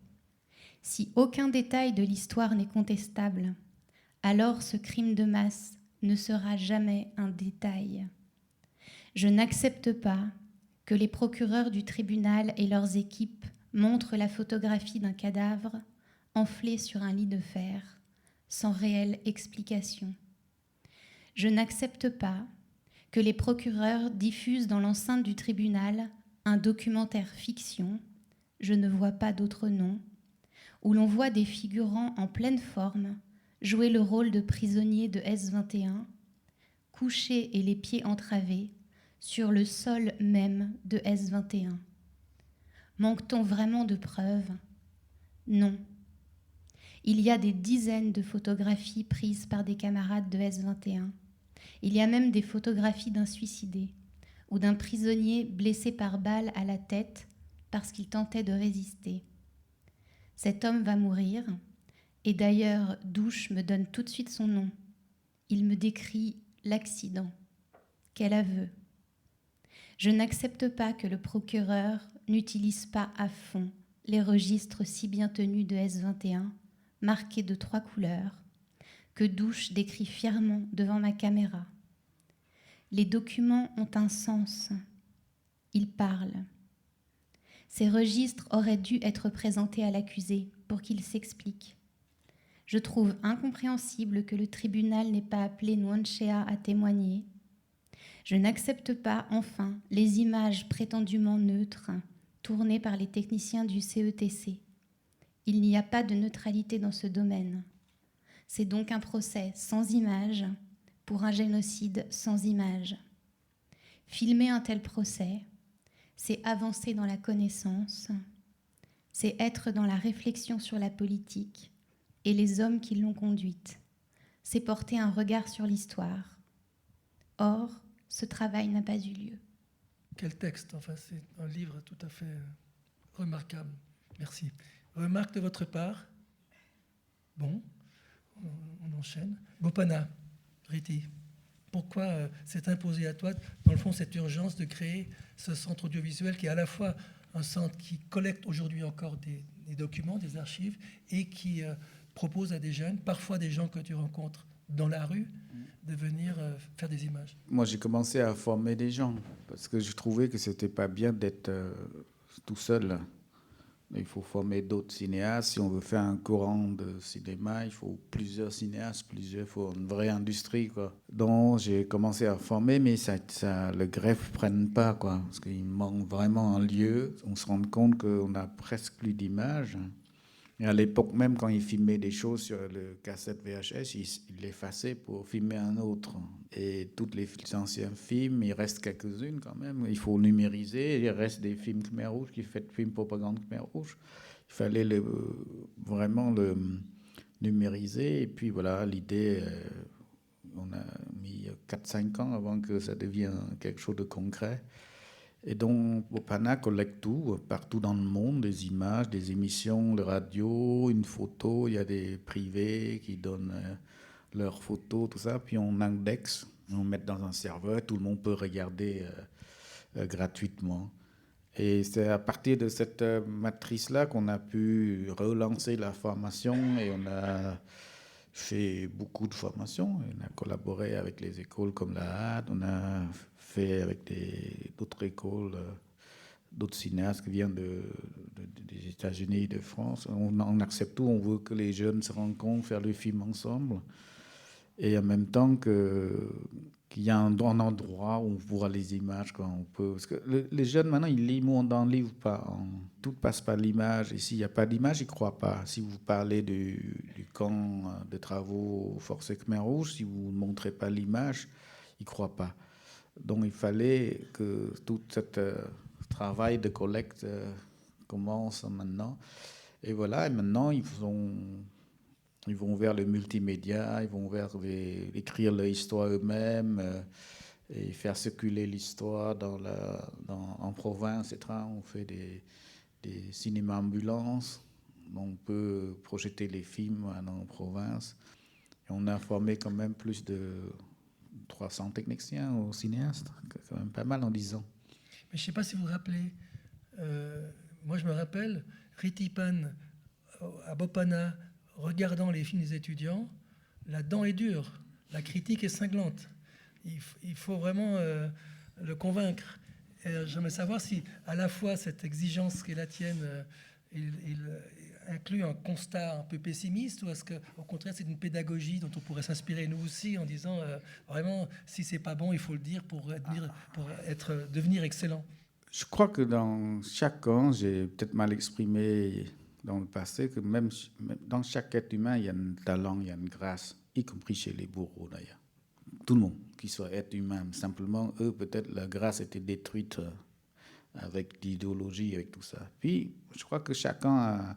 Si aucun détail de l'histoire n'est contestable, alors ce crime de masse ne sera jamais un détail. Je n'accepte pas que les procureurs du tribunal et leurs équipes montrent la photographie d'un cadavre enflé sur un lit de fer, sans réelle explication. Je n'accepte pas que les procureurs diffusent dans l'enceinte du tribunal un documentaire fiction, je ne vois pas d'autre nom, où l'on voit des figurants en pleine forme jouer le rôle de prisonniers de S21, couchés et les pieds entravés sur le sol même de S21. Manque-t-on vraiment de preuves? Non. Il y a des dizaines de photographies prises par des camarades de S21. Il y a même des photographies d'un suicidé ou d'un prisonnier blessé par balle à la tête parce qu'il tentait de résister. Cet homme va mourir, et d'ailleurs Douche me donne tout de suite son nom. Il me décrit l'accident. Quel aveu! Je n'accepte pas que le procureur n'utilise pas à fond les registres si bien tenus de S21, marqués de 3 couleurs, que Douche décrit fièrement devant ma caméra. Les documents ont un sens. Ils parlent. Ces registres auraient dû être présentés à l'accusé pour qu'il s'explique. Je trouve incompréhensible que le tribunal n'ait pas appelé Nwanchea à témoigner. Je n'accepte pas, enfin, les images prétendument neutres tournées par les techniciens du CETC. Il n'y a pas de neutralité dans ce domaine. C'est donc un procès sans images pour un génocide sans images. Filmer un tel procès, c'est avancer dans la connaissance, c'est être dans la réflexion sur la politique et les hommes qui l'ont conduite, c'est porter un regard sur l'histoire. Or, ce travail n'a pas eu lieu. Quel texte, enfin, c'est un livre tout à fait remarquable. Merci. Remarque de votre part? Bon, on enchaîne. Bopana, Riti, pourquoi s'est imposé à toi, dans le fond, cette urgence de créer ce centre audiovisuel qui est à la fois un centre qui collecte aujourd'hui encore des documents, des archives, et qui propose à des jeunes, parfois des gens que tu rencontres dans la rue, de venir faire des images? Moi, j'ai commencé à former des gens parce que je trouvais que c'était pas bien d'être tout seul. Il faut former d'autres cinéastes. Si on veut faire un courant de cinéma, il faut plusieurs cinéastes, il faut une vraie industrie, quoi. Donc, j'ai commencé à former, mais le greffe ne prenne pas, quoi, parce qu'il manque vraiment un lieu. On se rend compte qu'on a presque plus d'images. Et à l'époque même, quand il filmait des choses sur le cassette VHS, il l'effaçait pour filmer un autre. Et tous les anciens films, il reste quelques-unes quand même. Il faut numériser. Il reste des films Khmer Rouge qui fait film propagande Khmer Rouge. Il fallait vraiment le numériser. Et puis voilà, l'idée, on a mis 4-5 ans avant que ça devienne quelque chose de concret. Et donc, Bopana collecte tout, partout dans le monde, des images, des émissions de radio, une photo. Il y a des privés qui donnent leurs photos, tout ça. Puis on indexe, on met dans un serveur, tout le monde peut regarder gratuitement. Et c'est à partir de cette matrice-là qu'on a pu relancer la formation et on a fait beaucoup de formations. On a collaboré avec les écoles comme la HAD, on a fait avec d'autres écoles, d'autres cinéastes qui viennent des États-Unis et de France. On accepte tout, on veut que les jeunes se rencontrent, faire le film ensemble. Et en même temps qu'il y a un endroit où on voit les images quand on peut. Parce que les jeunes, maintenant, ils lisent moins dans le livre. Tout passe par l'image. Et s'il n'y a pas d'image, ils ne croient pas. Si vous parlez du camp de travaux Force Khmer Rouge, si vous ne montrez pas l'image, ils ne croient pas. Donc il fallait que tout ce travail de collecte commence maintenant. Et voilà, et maintenant, ils vont vers le multimédia, ils vont vers écrire leur histoire eux-mêmes et faire circuler l'histoire en province, etc. On fait des cinémas ambulances, on peut projeter les films en province. Et on a formé quand même plus de 300 techniciens ou cinéastes. C'est quand même pas mal en 10 ans. Mais je ne sais pas si vous vous rappelez, moi je me rappelle, Ritipan à Bopana, regardant les films des étudiants, la dent est dure, la critique est cinglante. Il faut vraiment le convaincre. J'aimerais savoir si, à la fois, cette exigence qui est la tienne, il inclut un constat un peu pessimiste, ou est-ce qu'au contraire, c'est une pédagogie dont on pourrait s'inspirer nous aussi en disant vraiment, si c'est pas bon, il faut le dire pour devenir excellent. Je crois que dans chaque camp, j'ai peut-être mal exprimé dans le passé, que même dans chaque être humain, il y a un talent, il y a une grâce, y compris chez les bourreaux d'ailleurs. Tout le monde, qui soit être humain. Simplement, eux, peut-être la grâce était détruite avec l'idéologie, avec tout ça. Puis, je crois que chacun a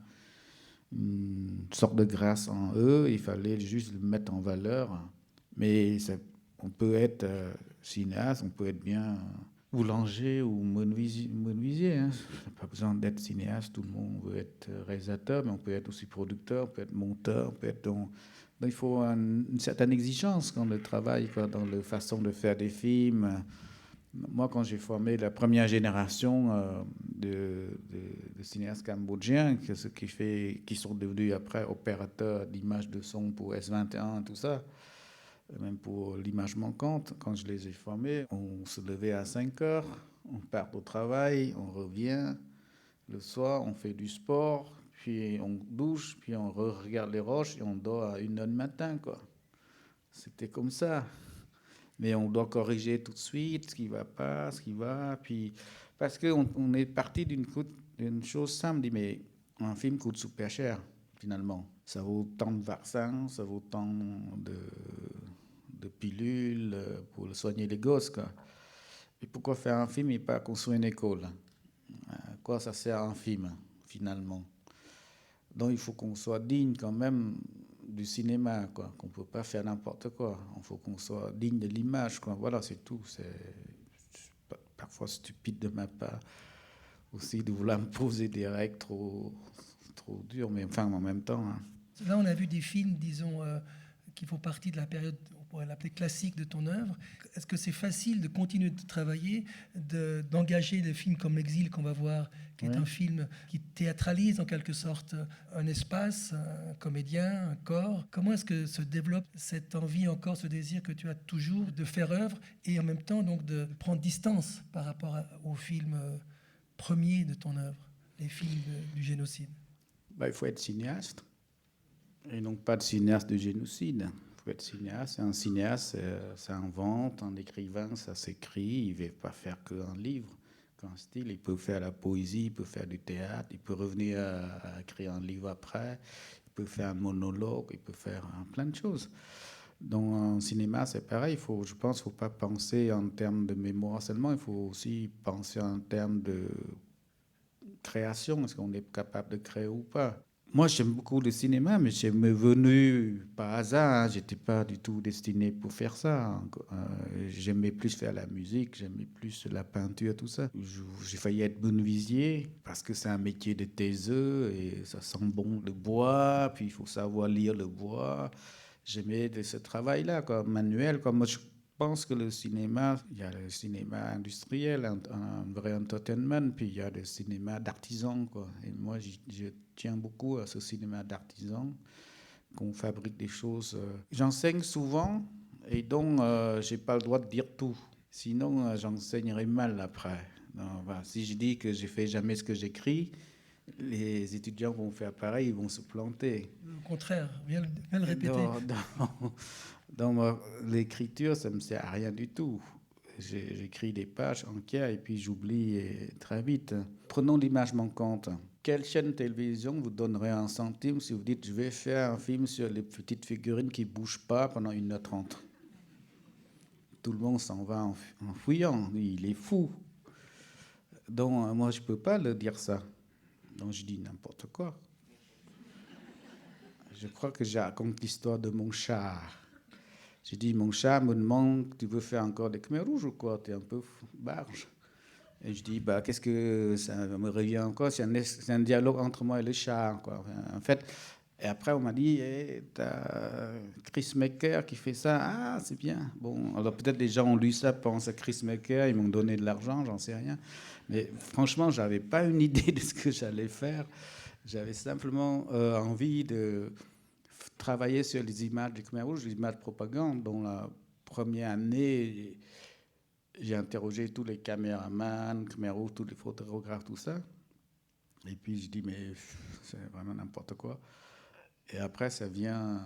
une sorte de grâce en eux, il fallait juste le mettre en valeur. Mais on peut être cinéaste, on peut être bien boulanger ou menuisier. Hein. On n'a pas besoin d'être cinéaste, tout le monde veut être réalisateur, mais on peut être aussi producteur, on peut être monteur, on peut être donc il faut une certaine exigence dans le travail, dans la façon de faire des films. Moi, quand j'ai formé la première génération de cinéastes cambodgiens, qui sont devenus après opérateurs d'image de son pour S21 et tout ça, même pour l'image manquante, quand je les ai formés, on se levait à 5 heures, on part au travail, on revient, le soir, on fait du sport, puis on douche, puis on regarde les roches et on dort à 1h du matin, quoi. C'était comme ça. Mais on doit corriger tout de suite ce qui ne va pas, ce qui va. Puis, parce qu'on est parti d'une chose simple, dit, mais un film coûte super cher, finalement. Ça vaut tant de vaccins, ça vaut tant de pilules pour soigner les gosses, quoi. Et pourquoi faire un film et pas construire une école? À quoi ça sert un film, finalement? Donc il faut qu'on soit digne quand même du cinéma, quoi. Qu'on ne peut pas faire n'importe quoi. Il faut qu'on soit digne de l'image, quoi. Voilà, c'est tout. C'est parfois stupide de ma part aussi de vouloir me poser des règles trop dures, mais enfin en même temps. Hein. Là, on a vu des films, disons, qui font partie de la période, on pourrait l'appeler classique de ton œuvre. Est-ce que c'est facile de continuer de travailler, d'engager des films comme L'Exil qu'on va voir, qui est un film qui théâtralise en quelque sorte un espace, un comédien, un corps? Comment est-ce que se développe cette envie encore, ce désir que tu as toujours de faire œuvre et en même temps donc de prendre distance par rapport aux films premiers de ton œuvre, les films du génocide? Il faut être cinéaste. Et donc pas de cinéaste de génocide. Il faut être cinéaste. Un cinéaste, ça invente. Un écrivain, ça s'écrit. Il ne va pas faire qu'un livre, qu'un style. Il peut faire la poésie, il peut faire du théâtre, il peut revenir à écrire un livre après, il peut faire un monologue, il peut faire plein de choses. Dans un cinéma, c'est pareil. Je pense qu'il ne faut pas penser en termes de mémoire seulement. Il faut aussi penser en termes de création. Est-ce qu'on est capable de créer ou pas? Moi, j'aime beaucoup le cinéma, mais c'est venu par hasard. Hein. Je n'étais pas du tout destiné pour faire ça. J'aimais plus faire la musique, j'aimais plus la peinture, tout ça. J'ai failli être menuisier parce que c'est un métier de taiseux et ça sent bon le bois, puis il faut savoir lire le bois. J'aimais ce travail-là, quoi, manuel. Moi, je pense que le cinéma, il y a le cinéma industriel, un vrai entertainment, puis il y a le cinéma d'artisan, quoi. Et moi, je tiens beaucoup à ce cinéma d'artisan, qu'on fabrique des choses. J'enseigne souvent, et donc j'ai pas le droit de dire tout. Sinon, j'enseignerai mal après. Donc, voilà, si je dis que je fais jamais ce que j'écris, les étudiants vont faire pareil, ils vont se planter. Au contraire, viens le répéter. Dans l'écriture, ça ne me sert à rien du tout. J'écris des pages entières et puis j'oublie très vite. Prenons l'image manquante. Quelle chaîne de télévision vous donnerait 1 centime si vous dites « je vais faire un film sur les petites figurines qui ne bougent pas pendant 1h30 » Tout le monde s'en va en fouillant. Il est fou. Donc moi, je ne peux pas le dire ça. Donc je dis n'importe quoi. Je crois que je raconte l'histoire de mon chat. J'ai dit, mon chat me demande, tu veux faire encore des Khmers rouges ou quoi? Tu es un peu barge. Et je dis, qu'est-ce que ça me revient encore? C'est un dialogue entre moi et le chat, quoi. En fait, Et après, on m'a dit, t'as Chris Maker qui fait ça. Ah, c'est bien. Bon, alors peut-être les gens ont lu ça, pensent à Chris Maker, ils m'ont donné de l'argent, j'en sais rien. Mais franchement, j'avais pas une idée de ce que j'allais faire. J'avais simplement envie de travailler sur les images du Khmer Rouge, les images de propagande. Dans la première année, j'ai interrogé tous les caméramans, Khmer Rouge, tous les photographes, tout ça. Et puis je dis, mais c'est vraiment n'importe quoi. Et après, ça vient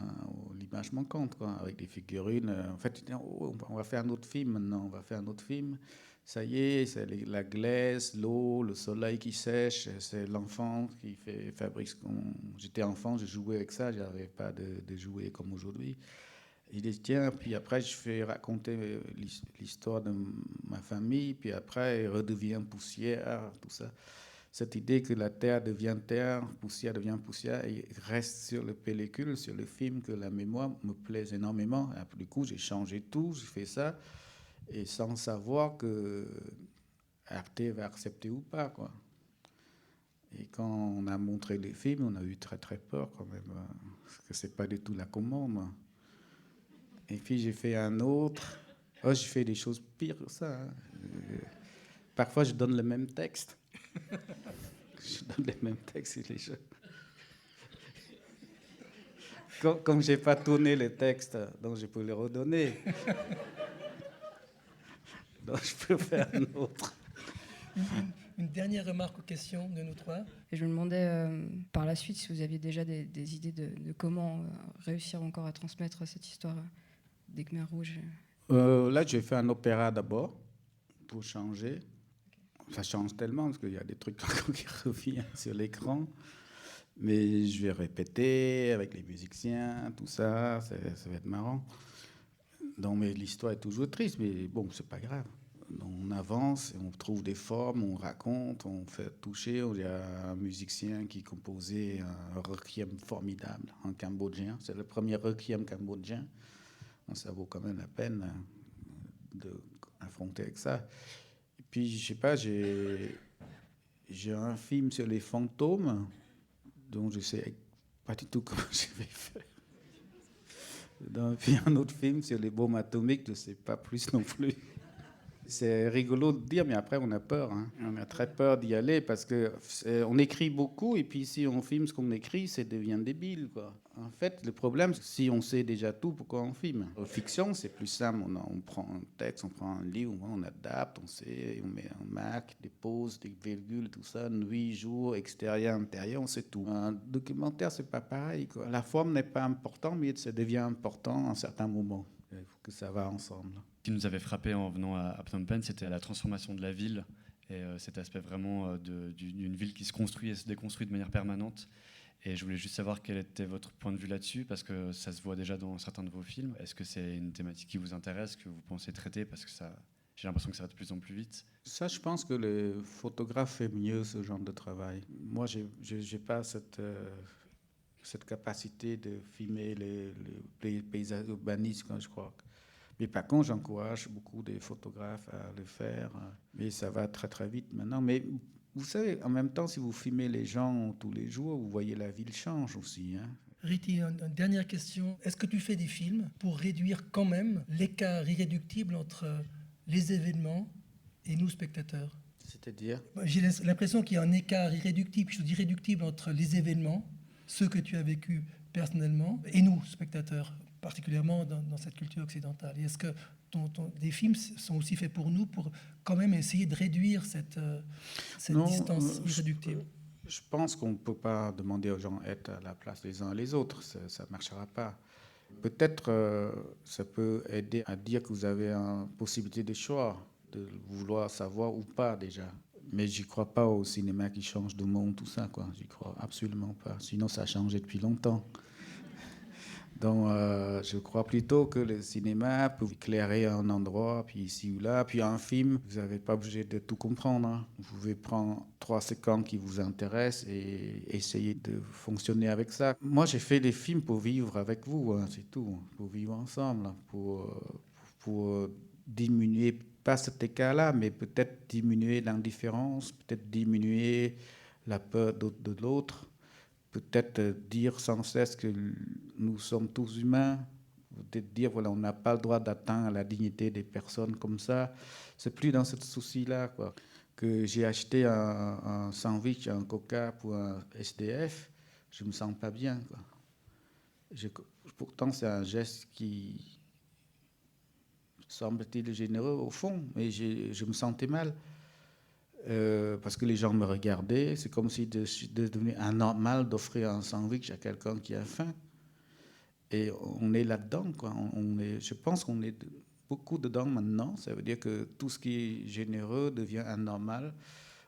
l'image manquante, quoi, avec des figurines. En fait, on va faire un autre film maintenant, on va faire un autre film. Ça y est, c'est la glace, l'eau, le soleil qui sèche, c'est l'enfant qui fabrique. J'étais enfant, je jouais avec ça, je n'avais pas de jouets comme aujourd'hui. Il dit, tiens, puis après, je fais raconter l'histoire de ma famille, puis après, il redevient poussière, tout ça. Cette idée que la terre devient terre, poussière devient poussière, et reste sur le pellicule, sur le film, que la mémoire me plaise énormément. Et du coup, j'ai changé tout, j'ai fait ça, et sans savoir que Arte va accepter ou pas, quoi. Et quand on a montré les films, on a eu très très peur quand même, parce que c'est pas du tout la commande. Et puis j'ai fait un autre. Oh, j'ai fait des choses pires que ça. Hein. Parfois, je donne le même texte. Je donne les mêmes textes et les choses. Comme je n'ai pas tourné les textes, donc je peux les redonner. Donc je peux faire un autre. Une dernière remarque ou question de nous trois. Et je me demandais par la suite si vous aviez déjà des idées de comment réussir encore à transmettre cette histoire des Khmers rouges. Là, j'ai fait un opéra d'abord, pour changer. Ça change tellement, parce qu'il y a des trucs qui reviennent sur l'écran. Mais je vais répéter avec les musiciens, tout ça, ça va être marrant. Donc, mais l'histoire est toujours triste, mais bon, c'est pas grave. Donc, on avance, on trouve des formes, on raconte, on fait toucher. Il y a un musicien qui composait un requiem formidable en cambodgien. C'est le premier requiem cambodgien. Donc, ça vaut quand même la peine d'affronter avec ça. Et puis, je sais pas, j'ai un film sur les fantômes, dont je sais pas du tout comment je vais faire. Puis un autre film sur les bombes atomiques, je ne sais pas plus non plus. C'est rigolo de dire, mais après on a peur. Hein. On a très peur d'y aller parce qu'on écrit beaucoup et puis si on filme ce qu'on écrit, ça devient débile, quoi. En fait, le problème, c'est que si on sait déjà tout, pourquoi on filme? En fiction, c'est plus simple. On prend un texte, on prend un livre, on adapte, on sait, on marque des pauses, des virgules, tout ça, nuit, jour, extérieur, intérieur, on sait tout. Un documentaire, c'est pas pareil, quoi. La forme n'est pas importante, mais ça devient important à un certain moment. Il faut que ça va ensemble. Ce qui nous avait frappé en venant à Phnom Penh, c'était la transformation de la ville et cet aspect vraiment d'une ville qui se construit et se déconstruit de manière permanente. Et je voulais juste savoir quel était votre point de vue là-dessus, parce que ça se voit déjà dans certains de vos films. Est-ce que c'est une thématique qui vous intéresse, que vous pensez traiter, parce que j'ai l'impression que ça va de plus en plus vite? Ça, je pense que le photographe fait mieux ce genre de travail. Moi, je n'ai pas cette capacité de filmer les paysages urbanistes, je crois. Mais par contre, j'encourage beaucoup des photographes à le faire. Mais ça va très très vite maintenant. Mais vous savez, en même temps, si vous filmez les gens tous les jours, vous voyez la ville change aussi. Hein. Riti, une dernière question. Est-ce que tu fais des films pour réduire quand même l'écart irréductible entre les événements et nous, spectateurs? C'est-à-dire? J'ai l'impression qu'il y a un écart irréductible, je dis irréductible, entre les événements, ceux que tu as vécus personnellement, et nous, spectateurs, particulièrement dans cette culture occidentale. Et est-ce que des films sont aussi faits pour nous, pour quand même essayer de réduire cette distance irréductible? Je pense qu'on ne peut pas demander aux gens d'être à la place des uns et les autres. Ça ne marchera pas. Peut-être ça peut aider à dire que vous avez une possibilité de choix, de vouloir savoir ou pas déjà. Mais je ne crois pas au cinéma qui change de monde, tout ça, quoi. J'y crois absolument pas. Sinon, ça a changé depuis longtemps. Donc, je crois plutôt que le cinéma peut éclairer un endroit, puis ici ou là. Puis un film, vous n'êtes pas obligé de tout comprendre. Hein. Vous pouvez prendre 3 séquences qui vous intéressent et essayer de fonctionner avec ça. Moi, j'ai fait des films pour vivre avec vous, hein, c'est tout. Pour vivre ensemble, hein, pour diminuer, pas cet écart-là, mais peut-être diminuer l'indifférence, peut-être diminuer la peur de l'autre. peut-être dire sans cesse que nous sommes tous humains, peut-être dire voilà, on n'a pas le droit d'atteindre la dignité des personnes comme ça. C'est plus dans ce souci-là, quoi. Que j'ai acheté un sandwich, un coca pour un SDF, je me sens pas bien, quoi. Pourtant, c'est un geste qui semble-t-il généreux au fond, mais je me sentais mal. Parce que les gens me regardaient, c'est comme si c'était devenu anormal d'offrir un sandwich à quelqu'un qui a faim. Et on est là-dedans, quoi. Je pense qu'on est beaucoup dedans maintenant. Ça veut dire que tout ce qui est généreux devient anormal.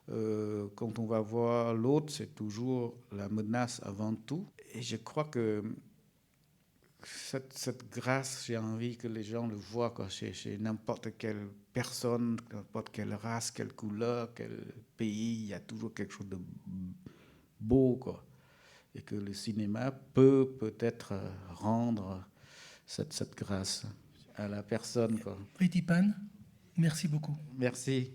Quand on va voir l'autre, c'est toujours la menace avant tout. Et je crois que cette grâce, j'ai envie que les gens le voient, quoi, chez n'importe quelle personne, n'importe quelle race, quelle couleur, quel pays, il y a toujours quelque chose de beau, quoi. Et que le cinéma peut peut-être rendre cette grâce à la personne, quoi. Priti Pan, merci beaucoup. Merci.